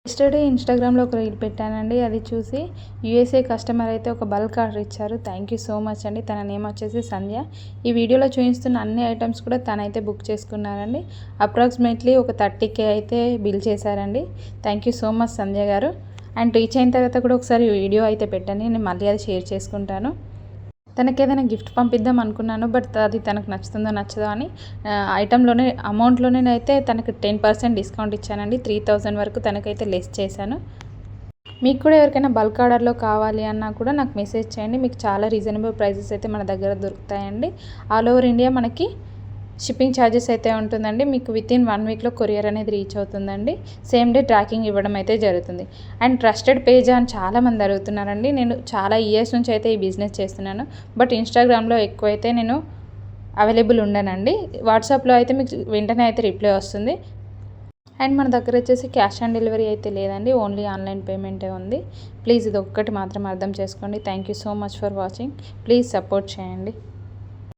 Yesterday ఇన్స్టాగ్రామ్లో ఒక reel పెట్టానండి. అది చూసి యూఎస్ఏ కస్టమర్ అయితే ఒక బల్క్ ఆర్డర్ ఇచ్చారు. థ్యాంక్ యూ సో మచ్ అండి. తన నేమ్ వచ్చేసి సంధ్య. ఈ వీడియోలో చూపిస్తున్న అన్ని ఐటమ్స్ కూడా తనైతే బుక్ చేసుకున్నారండి. అప్రాక్సిమేట్లీ ఒక 30K అయితే బిల్ చేశారండి. థ్యాంక్ యూ సో మచ్ సంధ్య గారు. అండ్ రీచ్ అయిన తర్వాత కూడా ఒకసారి వీడియో అయితే పెట్టండి, నేను మళ్ళీ అది షేర్ చేసుకుంటాను. తనకి ఏదైనా గిఫ్ట్ పంపిద్దాం అనుకున్నాను, బట్ అది తనకు నచ్చుతుందో నచ్చదో అని ఐటెంలోనే అమౌంట్లోనే అయితే తనకి 10% డిస్కౌంట్ ఇచ్చానండి. 3000 వరకు తనకైతే లెస్ చేశాను. మీకు కూడా ఎవరికైనా బల్క్ ఆర్డర్లో కావాలి అన్నా కూడా నాకు మెసేజ్ చేయండి. మీకు చాలా రీజనబుల్ ప్రైజెస్ అయితే మన దగ్గర దొరుకుతాయండి. ఆల్ ఓవర్ ఇండియా మనకి షిప్పింగ్ ఛార్జెస్ అయితే ఉంటుందండి. మీకు వితిన్ 1 వీక్లో కొరియర్ అనేది రీచ్ అవుతుందండి. సేమ్ డే ట్రాకింగ్ ఇవ్వడం అయితే జరుగుతుంది. అండ్ ట్రస్టెడ్ పేజ్ అని చాలామంది అడుగుతున్నారండి. నేను చాలా ఇయర్స్ నుంచి అయితే ఈ బిజినెస్ చేస్తున్నాను, బట్ ఇన్స్టాగ్రామ్లో ఎక్కువైతే నేను అవైలబుల్ ఉండనండి. వాట్సాప్లో అయితే మీకు వెంటనే అయితే రిప్లై వస్తుంది. అండ్ మన దగ్గర వచ్చేసి క్యాష్ ఆన్ డెలివరీ అయితే లేదండి, ఓన్లీ ఆన్లైన్ పేమెంటే ఉంది. ప్లీజ్ ఇది ఒక్కటి మాత్రం అర్థం చేసుకోండి. Thank you so much for watching. Please support చేయండి.